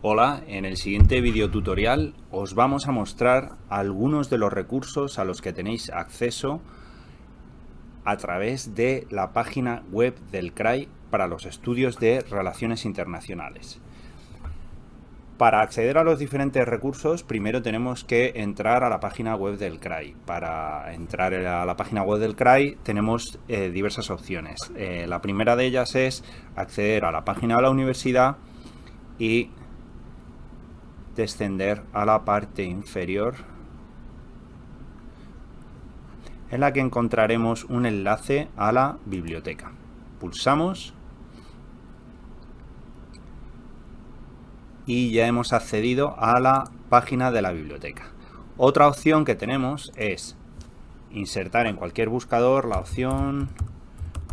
Hola, en el siguiente video tutorial os vamos a mostrar algunos de los recursos a los que tenéis acceso a través de la página web del CRAI para los estudios de Relaciones Internacionales. Para acceder a los diferentes recursos, primero tenemos que entrar a la página web del CRAI. Para entrar a la página web del CRAI tenemos diversas opciones. La primera de ellas es acceder a la página de la universidad y descender a la parte inferior, en la que encontraremos un enlace a la biblioteca. Pulsamos y ya hemos accedido a la página de la biblioteca. Otra opción que tenemos es insertar en cualquier buscador la opción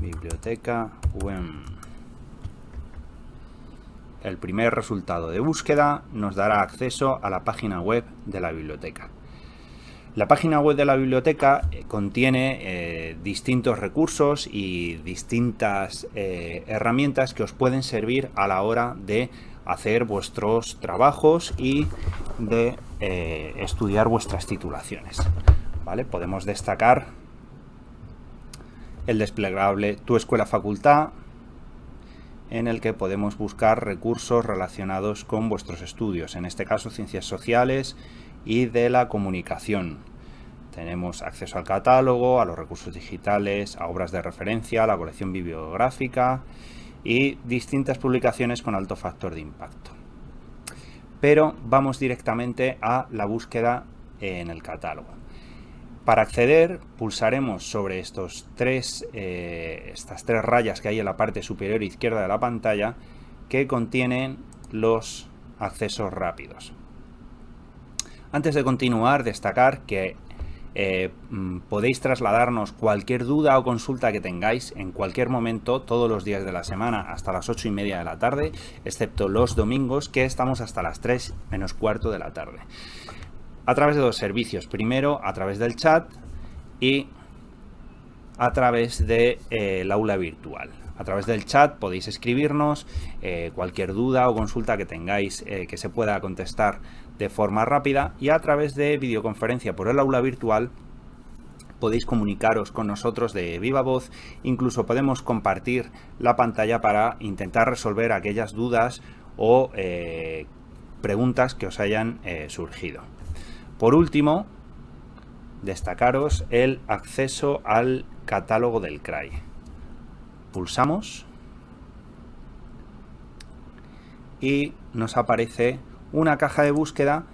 biblioteca UEM. El primer resultado de búsqueda nos dará acceso a la página web de la biblioteca. La página web de la biblioteca contiene distintos recursos y distintas herramientas que os pueden servir a la hora de hacer vuestros trabajos y de estudiar vuestras titulaciones. ¿Vale? Podemos destacar el desplegable Tu Escuela Facultad, en el que podemos buscar recursos relacionados con vuestros estudios, en este caso ciencias sociales y de la comunicación. Tenemos acceso al catálogo, a los recursos digitales, a obras de referencia, a la colección bibliográfica y distintas publicaciones con alto factor de impacto. Pero vamos directamente a la búsqueda en el catálogo. Para acceder, pulsaremos sobre estas tres rayas que hay en la parte superior izquierda de la pantalla, que contienen los accesos rápidos. Antes de continuar, destacar que podéis trasladarnos cualquier duda o consulta que tengáis en cualquier momento, todos los días de la semana, hasta las 8:30 de la tarde, excepto los domingos, que estamos hasta las 3 menos cuarto de la tarde. A través de dos servicios, primero a través del chat y a través del aula virtual. A través del chat podéis escribirnos cualquier duda o consulta que tengáis que se pueda contestar de forma rápida, y a través de videoconferencia por el aula virtual podéis comunicaros con nosotros de viva voz. Incluso podemos compartir la pantalla para intentar resolver aquellas dudas o preguntas que os hayan surgido. Por último, destacaros el acceso al catálogo del CRAI. Pulsamos y nos aparece una caja de búsqueda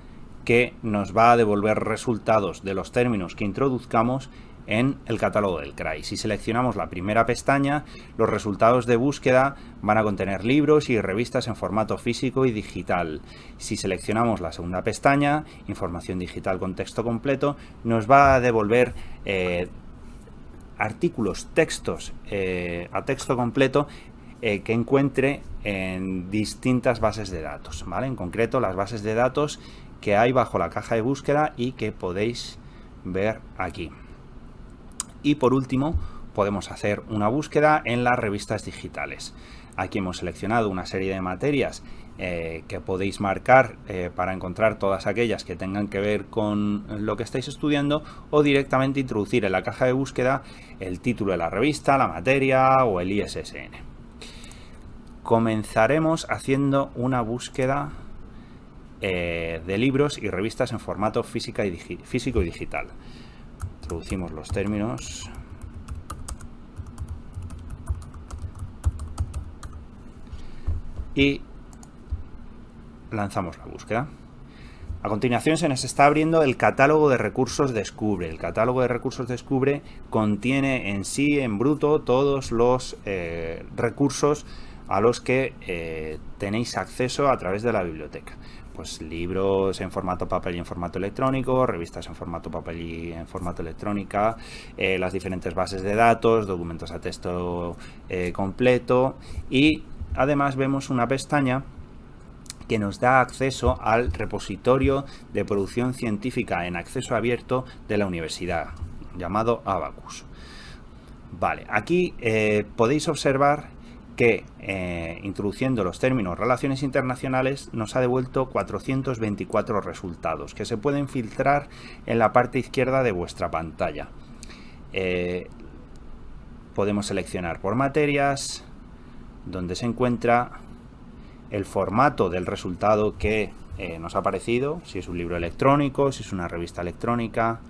que nos va a devolver resultados de los términos que introduzcamos en el catálogo del CRAI. Si seleccionamos la primera pestaña, los resultados de búsqueda van a contener libros y revistas en formato físico y digital. Si seleccionamos la segunda pestaña, información digital con texto completo, nos va a devolver artículos, textos a texto completo que encuentre en distintas bases de datos, ¿vale? En concreto, las bases de datos que hay bajo la caja de búsqueda y que podéis ver aquí. Y por último, podemos hacer una búsqueda en las revistas digitales. Aquí hemos seleccionado una serie de materias que podéis marcar para encontrar todas aquellas que tengan que ver con lo que estáis estudiando, o directamente introducir en la caja de búsqueda el título de la revista, la materia o el ISSN. Comenzaremos haciendo una búsqueda de libros y revistas en formato físico y digital. Introducimos los términos y lanzamos la búsqueda. A continuación se nos está abriendo el catálogo de recursos Descubre. El catálogo de recursos Descubre contiene en sí, en bruto, todos los recursos a los que tenéis acceso a través de la biblioteca. Pues libros en formato papel y en formato electrónico, revistas en formato papel y en formato electrónica, las diferentes bases de datos, documentos a texto completo, y además vemos una pestaña que nos da acceso al repositorio de producción científica en acceso abierto de la universidad, llamado Abacus. Vale, aquí podéis observar que introduciendo los términos relaciones internacionales nos ha devuelto 424 resultados que se pueden filtrar en la parte izquierda de vuestra pantalla. Podemos seleccionar por materias, donde se encuentra el formato del resultado que nos ha aparecido, si es un libro electrónico, si es una revista electrónica,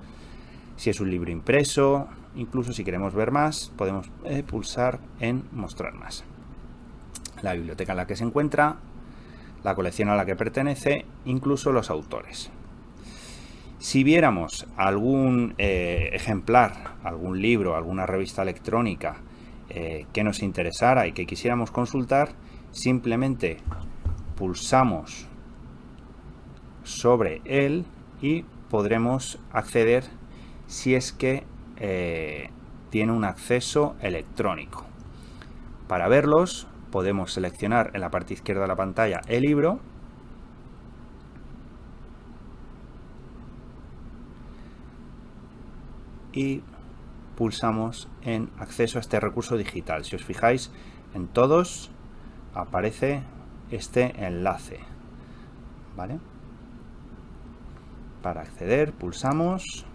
si es un libro impreso. Incluso si queremos ver más, podemos pulsar en mostrar más. La biblioteca en la que se encuentra, la colección a la que pertenece, incluso los autores. Si viéramos algún ejemplar, algún libro, alguna revista electrónica que nos interesara y que quisiéramos consultar, simplemente pulsamos sobre él y podremos acceder si es que tiene un acceso electrónico. Para verlos podemos seleccionar en la parte izquierda de la pantalla el libro y pulsamos en acceso a este recurso digital. Si os fijáis, en todos aparece este enlace, ¿vale? Para acceder pulsamos,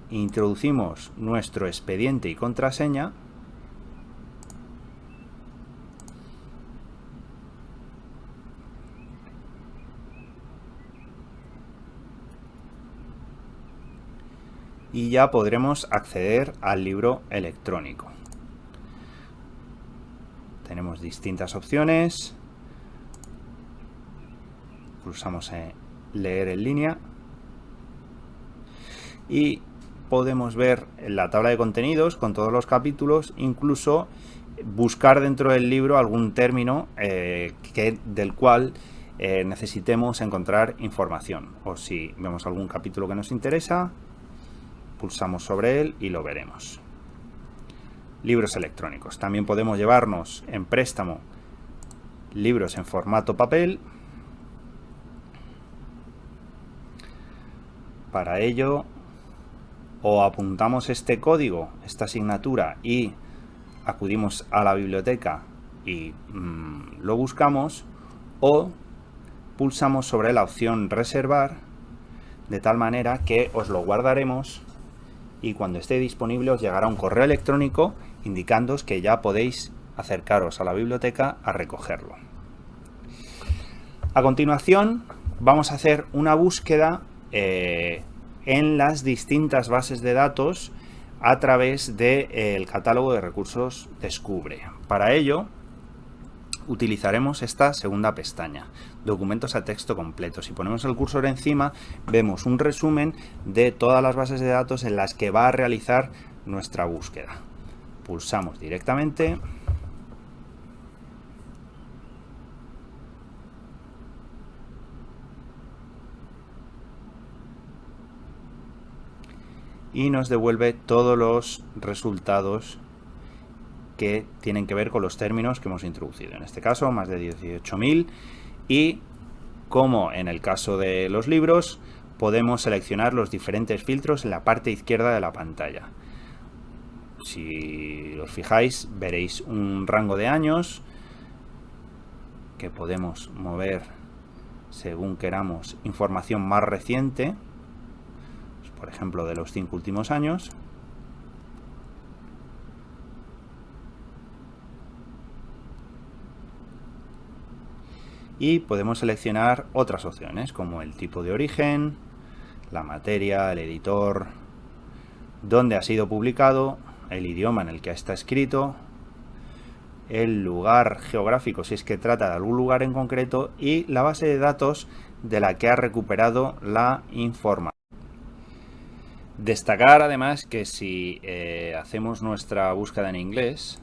introducimos nuestro expediente y contraseña y ya podremos acceder al libro electrónico. Tenemos distintas opciones. Pulsamos en leer en línea y podemos ver la tabla de contenidos con todos los capítulos, incluso buscar dentro del libro algún término del cual necesitemos encontrar información, o si vemos algún capítulo que nos interesa, pulsamos sobre él y lo veremos. Libros electrónicos. También podemos llevarnos en préstamo libros en formato papel. Para ello, o apuntamos este código, esta asignatura, y acudimos a la biblioteca y lo buscamos, o pulsamos sobre la opción reservar, de tal manera que os lo guardaremos y cuando esté disponible os llegará un correo electrónico indicándoos que ya podéis acercaros a la biblioteca a recogerlo. A continuación vamos a hacer una búsqueda en las distintas bases de datos a través del catálogo de recursos Descubre. Para ello utilizaremos esta segunda pestaña, documentos a texto completo. Si ponemos el cursor encima, vemos un resumen de todas las bases de datos en las que va a realizar nuestra búsqueda. Pulsamos directamente y nos devuelve todos los resultados que tienen que ver con los términos que hemos introducido. En este caso, más de 18.000, y como en el caso de los libros, podemos seleccionar los diferentes filtros en la parte izquierda de la pantalla. Si os fijáis, veréis un rango de años que podemos mover según queramos información más reciente, por ejemplo de los 5 últimos años. Y podemos seleccionar otras opciones como el tipo de origen, la materia, el editor, dónde ha sido publicado, el idioma en el que está escrito, el lugar geográfico si es que trata de algún lugar en concreto y la base de datos de la que ha recuperado la información. Destacar además que si hacemos nuestra búsqueda en inglés,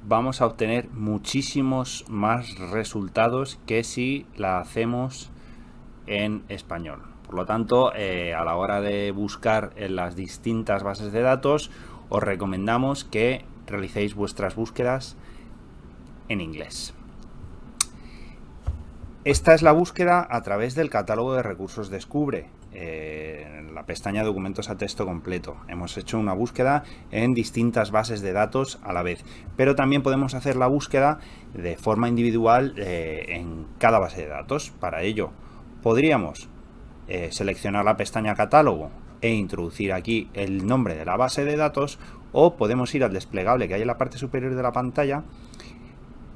vamos a obtener muchísimos más resultados que si la hacemos en español. Por lo tanto, a la hora de buscar en las distintas bases de datos, os recomendamos que realicéis vuestras búsquedas en inglés. Esta es la búsqueda a través del catálogo de recursos Descubre, en la pestaña Documentos a texto completo. Hemos hecho una búsqueda en distintas bases de datos a la vez, pero también podemos hacer la búsqueda de forma individual en cada base de datos. Para ello, podríamos seleccionar la pestaña Catálogo e introducir aquí el nombre de la base de datos, o podemos ir al desplegable que hay en la parte superior de la pantalla,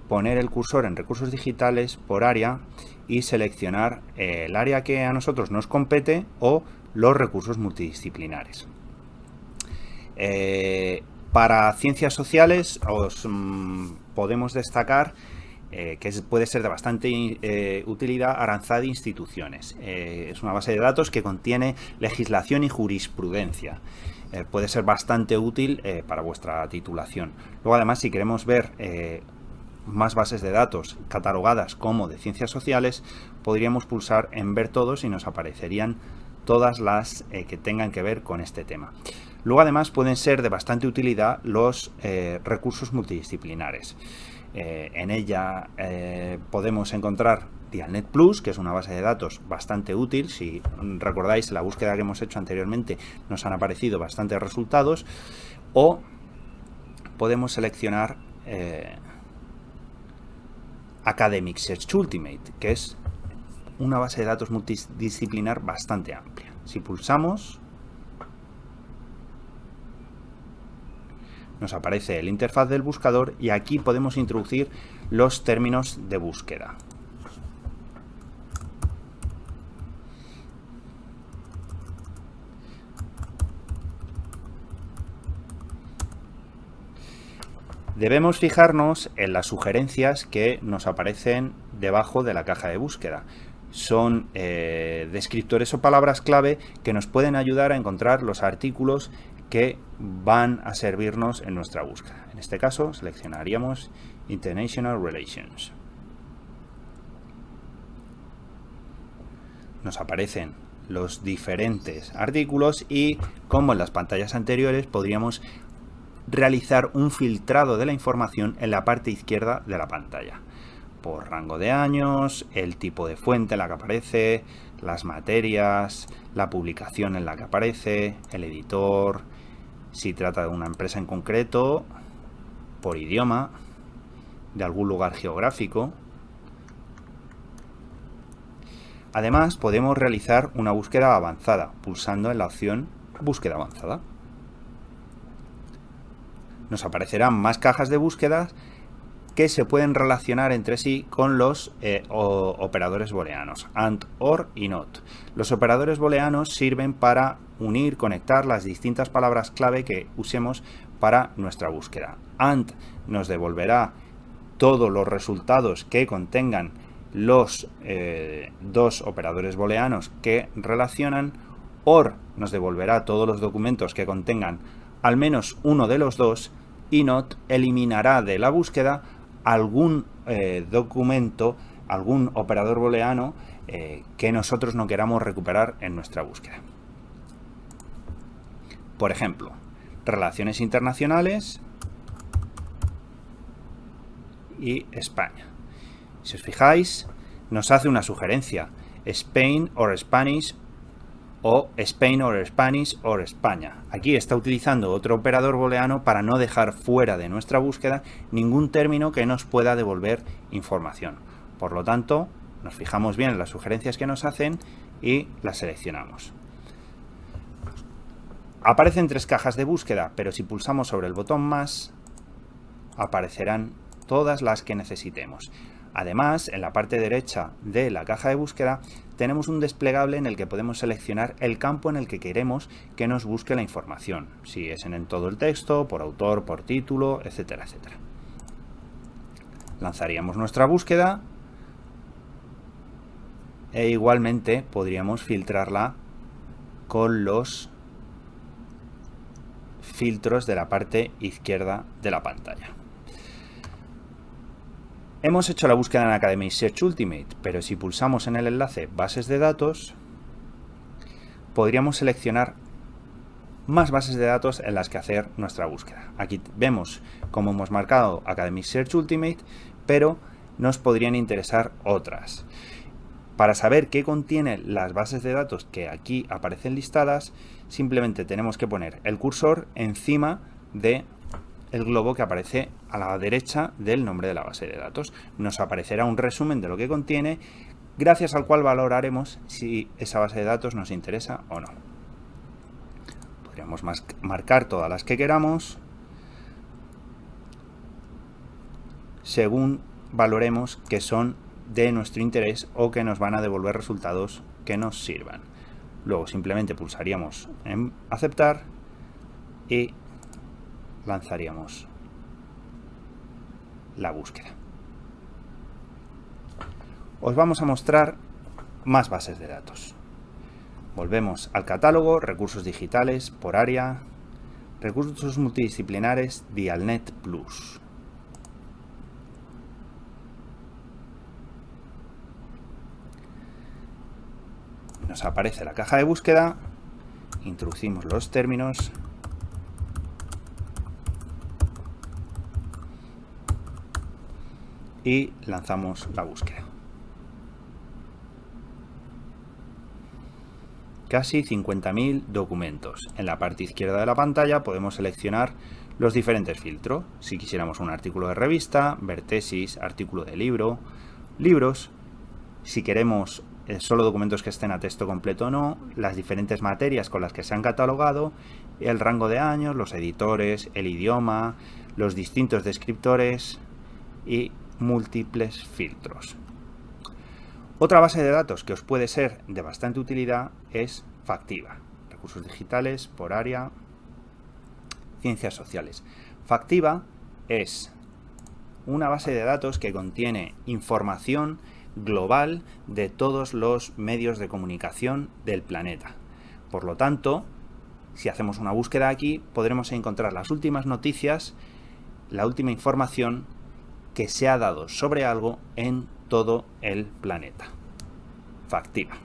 poner el cursor en recursos digitales por área y seleccionar el área que a nosotros nos compete o los recursos multidisciplinares. Para ciencias sociales os podemos destacar que puede ser de bastante utilidad Aranzadi de Instituciones. Es una base de datos que contiene legislación y jurisprudencia. Puede ser bastante útil para vuestra titulación. Luego, además, si queremos ver más bases de datos catalogadas como de ciencias sociales, podríamos pulsar en ver todos y nos aparecerían todas las que tengan que ver con este tema. Luego, además, pueden ser de bastante utilidad los recursos multidisciplinares. En ella podemos encontrar Dialnet Plus, que es una base de datos bastante útil. Si recordáis, la búsqueda que hemos hecho anteriormente nos han aparecido bastantes resultados. O podemos seleccionar Academic Search Ultimate, que es una base de datos multidisciplinar bastante amplia. Si pulsamos, nos aparece el interfaz del buscador y aquí podemos introducir los términos de búsqueda. Debemos fijarnos en las sugerencias que nos aparecen debajo de la caja de búsqueda. Son descriptores o palabras clave que nos pueden ayudar a encontrar los artículos que van a servirnos en nuestra búsqueda. En este caso, seleccionaríamos International Relations. Nos aparecen los diferentes artículos y, como en las pantallas anteriores, podríamos realizar un filtrado de la información en la parte izquierda de la pantalla, por rango de años, el tipo de fuente en la que aparece, las materias, la publicación en la que aparece, el editor, si trata de una empresa en concreto, por idioma, de algún lugar geográfico. Además, podemos realizar una búsqueda avanzada pulsando en la opción Búsqueda avanzada. Nos aparecerán más cajas de búsqueda que se pueden relacionar entre sí con los operadores booleanos, AND, OR y NOT. Los operadores booleanos sirven para unir, conectar las distintas palabras clave que usemos para nuestra búsqueda. AND nos devolverá todos los resultados que contengan los dos operadores booleanos que relacionan. OR nos devolverá todos los documentos que contengan al menos uno de los dos, y NOT eliminará de la búsqueda algún documento, algún operador booleano que nosotros no queramos recuperar en nuestra búsqueda. Por ejemplo, relaciones internacionales y España. Si os fijáis, nos hace una sugerencia: Spain or Spanish, o Spain or Spanish or España. Aquí está utilizando otro operador booleano para no dejar fuera de nuestra búsqueda ningún término que nos pueda devolver información. Por lo tanto, nos fijamos bien en las sugerencias que nos hacen y las seleccionamos. Aparecen tres cajas de búsqueda, pero si pulsamos sobre el botón más, aparecerán todas las que necesitemos. Además, en la parte derecha de la caja de búsqueda tenemos un desplegable en el que podemos seleccionar el campo en el que queremos que nos busque la información, si es en todo el texto, por autor, por título, etcétera, etcétera. Lanzaríamos nuestra búsqueda e igualmente podríamos filtrarla con los filtros de la parte izquierda de la pantalla. Hemos hecho la búsqueda en Academic Search Ultimate, pero si pulsamos en el enlace Bases de datos, podríamos seleccionar más bases de datos en las que hacer nuestra búsqueda. Aquí vemos cómo hemos marcado Academic Search Ultimate, pero nos podrían interesar otras. Para saber qué contienen las bases de datos que aquí aparecen listadas, simplemente tenemos que poner el cursor encima del globo que aparece a la derecha del nombre de la base de datos. Nos aparecerá un resumen de lo que contiene, gracias al cual valoraremos si esa base de datos nos interesa o no. Podríamos marcar todas las que queramos según valoremos que son de nuestro interés o que nos van a devolver resultados que nos sirvan. Luego simplemente pulsaríamos en aceptar y lanzaríamos la búsqueda. Os vamos a mostrar más bases de datos. Volvemos al catálogo, recursos digitales por área, recursos multidisciplinares Dialnet Plus. Nos aparece la caja de búsqueda, introducimos los términos y lanzamos la búsqueda. Casi 50.000 documentos. En la parte izquierda de la pantalla podemos seleccionar los diferentes filtros. Si quisiéramos un artículo de revista, ver tesis, artículo de libro, libros. Si queremos solo documentos que estén a texto completo o no, las diferentes materias con las que se han catalogado, el rango de años, los editores, el idioma, los distintos descriptores y múltiples filtros. Otra base de datos que os puede ser de bastante utilidad es Factiva. Recursos digitales por área, ciencias sociales. Factiva es una base de datos que contiene información global de todos los medios de comunicación del planeta. Por lo tanto, si hacemos una búsqueda aquí, podremos encontrar las últimas noticias, la última información que se ha dado sobre algo en todo el planeta. Factiva.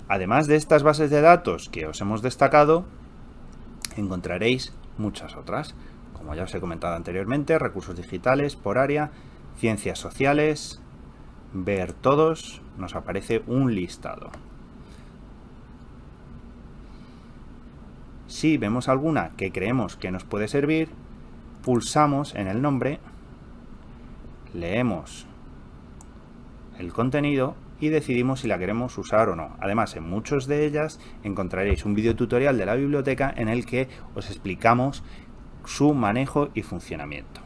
Además de estas bases de datos que os hemos destacado, encontraréis muchas otras. Como ya os he comentado anteriormente, recursos digitales por área, ciencias sociales, ver todos, nos aparece un listado. Si vemos alguna que creemos que nos puede servir, pulsamos en el nombre, leemos el contenido y decidimos si la queremos usar o no. Además, en muchas de ellas encontraréis un vídeo tutorial de la biblioteca en el que os explicamos su manejo y funcionamiento.